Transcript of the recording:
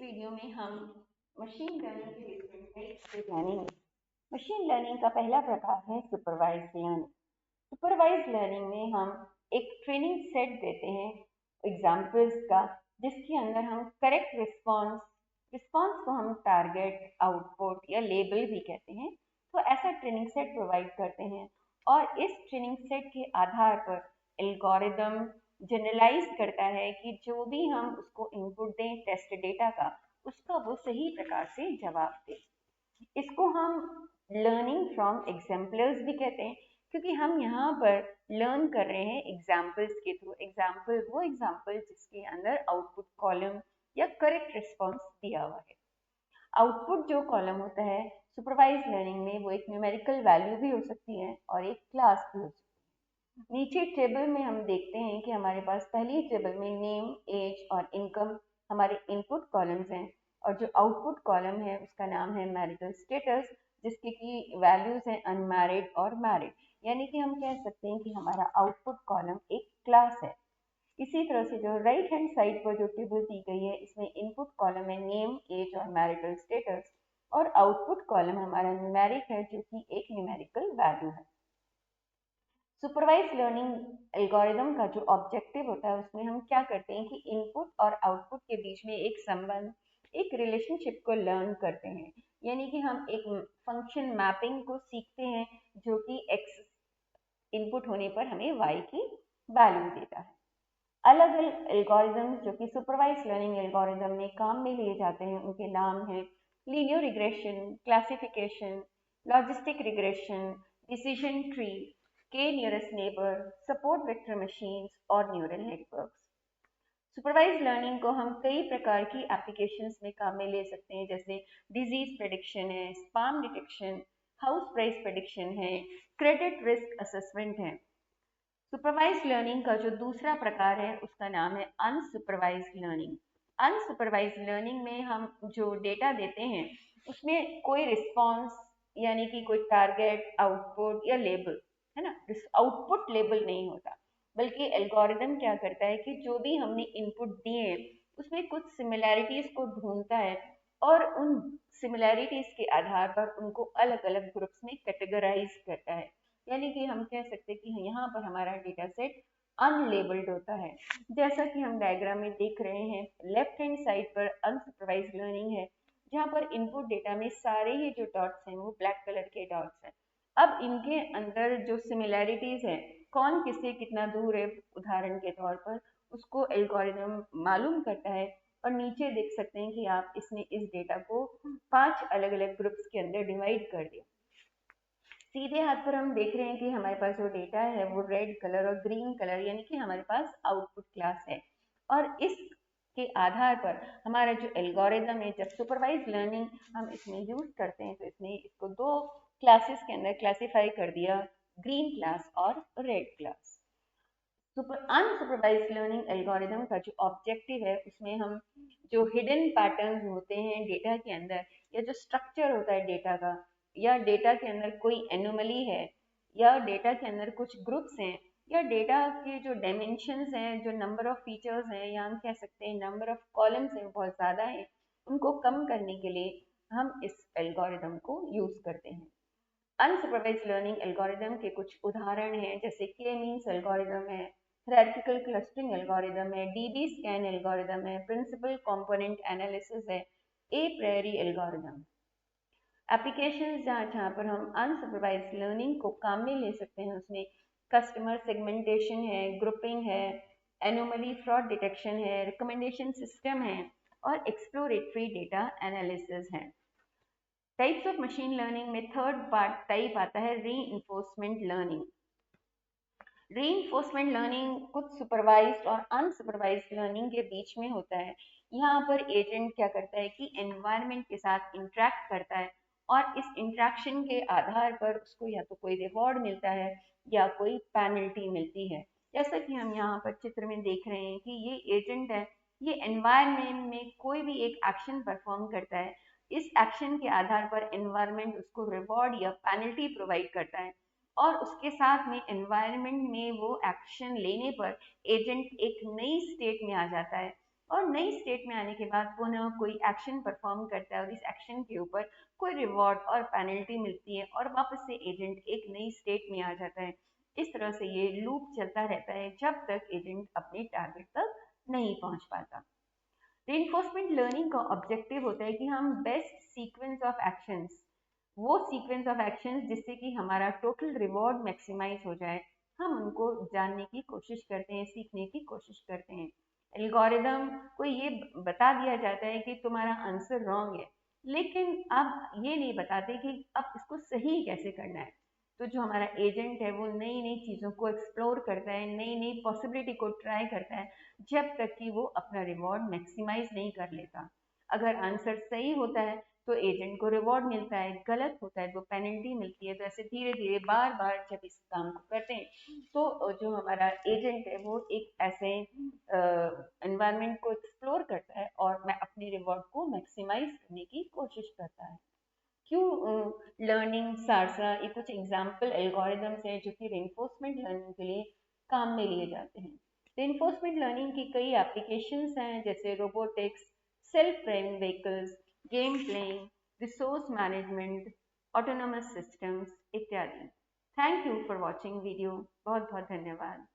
Video में हम machine learning के डिफरेंट टाइप्स को जानेंगे। मशीन लर्निंग का पहला प्रकार है सुपरवाइज्ड लर्निंग। सुपरवाइज्ड लर्निंग में हम एक ट्रेनिंग सेट देते हैं एग्जाम्पल्स का, जिसके अंदर हम करेक्ट रिस्पॉन्स को हम टारगेट, आउटपुट या लेबल भी कहते हैं, तो ऐसा ट्रेनिंग सेट प्रोवाइड करते हैं और इस ट्रेनिंग सेट के आधार पर एल्गोरिदम जनरलाइज करता है कि जो भी हम उसको इनपुट दें टेस्ट डेटा का, उसका वो सही प्रकार से जवाब दे। इसको हम लर्निंग फ्रॉम एग्जाम्पल्स भी कहते हैं, क्योंकि हम यहाँ पर लर्न कर रहे हैं एग्जाम्पल्स के थ्रू। वो एग्जाम्पल जिसके अंदर आउटपुट कॉलम या करेक्ट रिस्पॉन्स दिया हुआ है। आउटपुट जो कॉलम होता है सुपरवाइज लर्निंग में, वो एक न्यूमेरिकल वैल्यू भी हो सकती है और एक क्लास भी हो सकती है। नीचे टेबल में हम देखते हैं कि हमारे पास पहली टेबल में नेम, एज और इनकम हमारे इनपुट कॉलम्स हैं, और जो आउटपुट कॉलम है उसका नाम है मैरिटल स्टेटस, जिसके की वैल्यूज हैं अनमैरिड और मैरिड। यानी कि हम कह सकते हैं कि हमारा आउटपुट कॉलम एक क्लास है। इसी तरह से जो राइट हैंड साइड पर जो टेबल दी गई है, इसमें इनपुट कॉलम है नेम, एज और मैरिटल स्टेटस, और आउटपुट कॉलम हमारा न्यूमेरिक है, जो कि एक न्यूमेरिकल वैल्यू है। सुपरवाइज लर्निंग एल्गोरिदम का जो ऑब्जेक्टिव होता है, उसमें हम क्या करते हैं कि इनपुट और आउटपुट के बीच में एक संबंध, एक रिलेशनशिप को लर्न करते हैं। यानी कि हम एक फंक्शन मैपिंग को सीखते हैं, जो कि एक्स इनपुट होने पर हमें वाई की वैल्यू देता है। अलग अलग एल्गोरिदम जो कि सुपरवाइज लर्निंग एल्गोरिदम में काम में लिए जाते हैं, उनके नाम हैं linear regression, classification, logistic regression, decision tree, K nearest neighbour, support vector machines और न्यूरल नेटवर्क्स। सुपरवाइज लर्निंग को हम कई प्रकार की एप्लीकेशंस में काम में ले सकते हैं, जैसे डिजीज प्रेडिक्शन है, spam detection, house price prediction है, क्रेडिट रिस्क असेसमेंट है। सुपरवाइज लर्निंग का जो दूसरा प्रकार है उसका नाम है अनसुपरवाइज लर्निंग। अनसुपरवाइज लर्निंग में हम जो डेटा देते हैं उसमें कोई रिस्पॉन्स, यानी कि कोई टारगेट, आउटपुट या लेबल, है ना, आउटपुट लेबल नहीं होता, बल्कि एल्गोरिदम क्या करता है कि जो भी हमने इनपुट दिए उसमें कुछ सिमिलैरिटीज को ढूंढता है और उन सिमिलैरिटीज के आधार पर उनको अलग अलग ग्रुप्स में कैटेगराइज करता है। यानी कि हम कह सकते हैं कि यहाँ पर हमारा डेटा सेट अनलेबल्ड होता है। जैसा कि हम डायग्राम में देख रहे हैं, लेफ्ट हैंड साइड पर अनसुपरवाइज लर्निंग है, जहाँ पर इनपुट डेटा में सारे ही जो डॉट्स हैं वो ब्लैक कलर के डॉट्स हैं। अब इनके अंदर जो सिमिलैरिटीज है, कौन किससे कितना दूर है, उदाहरण के तौर पर उसको एल्गोरिदम मालूम करता है। और नीचे देख सकते हैं कि आप इसने इस डेटा को 5 अलग अलग ग्रुप्स के अंदर डिवाइड कर दिया। सीधे हाथ पर हम देख रहे हैं कि हमारे पास जो डेटा है वो रेड कलर और ग्रीन कलर, यानी कि हमारे पास आउटपुट क्लास है। और इसके आधार पर हमारा जो एल्गोरिदम है, जब सुपरवाइज लर्निंग हम इसमें यूज करते हैं, तो इसने इसको 2 क्लासेस के अंदर क्लासिफाई कर दिया, ग्रीन क्लास और red class. Unsupervised learning algorithm का जो ऑब्जेक्टिव है, उसमें हम जो हिडन पैटर्न होते हैं डेटा के अंदर, या जो स्ट्रक्चर होता है डेटा का, या डेटा के अंदर कोई एनोमली है, या डेटा के अंदर कुछ ग्रुप्स हैं, या डेटा के जो डायमेंशंस हैं, जो नंबर ऑफ फीचर्स हैं, या हम कह सकते हैं नंबर ऑफ कॉलम्स हैं बहुत ज़्यादा है, उनको कम करने के लिए हम इस एल्गोरिदम को यूज़ करते हैं। अनसुपरवाइज लर्निंग एल्गोरिदम के कुछ उदाहरण हैं, जैसे के मीन्स एल्गोरिदम है, हायरार्किकल क्लस्टरिंग एल्गोरिदम है, डीबी स्कैन एल्गोरिदम है, प्रिंसिपल कंपोनेंट एनालिसिस है, ए प्रायरी एल्गोरिदम। एप्लीकेशंस जहाँ पर हम अनसुपरवाइज लर्निंग को काम में ले सकते हैं, उसमें कस्टमर सेगमेंटेशन है, ग्रुपिंग है, एनोमली फ्रॉड डिटेक्शन है, रिकमेंडेशन सिस्टम है, और एक्सप्लोरेटरी डेटा एनालिसिस है। टाइप्स ऑफ मशीन लर्निंग में थर्ड पार्ट टाइप आता है रीइंफोर्समेंट लर्निंग। रीइंफोर्समेंट लर्निंग कुछ सुपरवाइज्ड और अनसुपरवाइज्ड लर्निंग के बीच में होता है। यहाँ पर एजेंट क्या करता है कि एनवायरनमेंट के साथ इंटरेक्ट करता है, और इस इंटरेक्शन के आधार पर उसको या तो कोई रिवॉर्ड मिलता है या कोई पेनल्टी मिलती है। जैसा कि हम यहाँ पर चित्र में देख रहे हैं कि ये एजेंट है, ये एनवायरनमेंट में कोई भी एक एक्शन परफॉर्म करता है, इस एक्शन के आधार पर एनवायरनमेंट उसको रिवॉर्ड या पेनल्टी प्रोवाइड करता है, और उसके साथ में एनवायरनमेंट में वो एक्शन लेने पर एजेंट एक नई स्टेट में आ जाता है, और नई स्टेट में आने के बाद पुनः कोई एक्शन परफॉर्म करता है और इस एक्शन के ऊपर कोई रिवॉर्ड और पेनल्टी मिलती है और वापस से एजेंट एक नई स्टेट में आ जाता है। इस तरह से ये लूप चलता रहता है जब तक एजेंट अपने टारगेट तक नहीं पहुंच पाता। रेनफोर्समेंट लर्निंग का ऑब्जेक्टिव होता है कि हम बेस्ट सीक्वेंस ऑफ एक्शंस, वो सीक्वेंस ऑफ एक्शंस जिससे कि हमारा टोटल रिवॉर्ड मैक्सिमाइज हो जाए, हम उनको जानने की कोशिश करते हैं, सीखने की कोशिश करते हैं। एल्गोरिदम को ये बता दिया जाता है कि तुम्हारा आंसर रॉन्ग है, लेकिन अब ये नहीं बताते कि अब इसको सही कैसे करना है। तो जो हमारा एजेंट है वो नई नई चीज़ों को एक्सप्लोर करता है, नई नई पॉसिबिलिटी को ट्राई करता है, जब तक कि वो अपना रिवॉर्ड मैक्सिमाइज नहीं कर लेता। अगर आंसर सही होता है तो एजेंट को रिवॉर्ड मिलता है, गलत होता है तो पेनल्टी मिलती है। तो ऐसे धीरे धीरे बार बार जब इस काम को करते हैं तो जो हमारा एजेंट है वो एक ऐसे एनवायरनमेंट को एक्सप्लोर करता है और मैं अपने रिवॉर्ड को मैक्सिमाइज करने की कोशिश करता है। क्यों लर्निंग सारसा, ये कुछ एग्जाम्पल एल्गोरिदम्स हैं जो कि रेनफोर्समेंट लर्निंग के लिए काम में लिए जाते हैं। रेनफोर्समेंट लर्निंग की कई एप्लीकेशंस हैं जैसे robotics, self driving vehicles, game playing, resource management, autonomous systems इत्यादि। Thank you for watching video. बहुत बहुत धन्यवाद।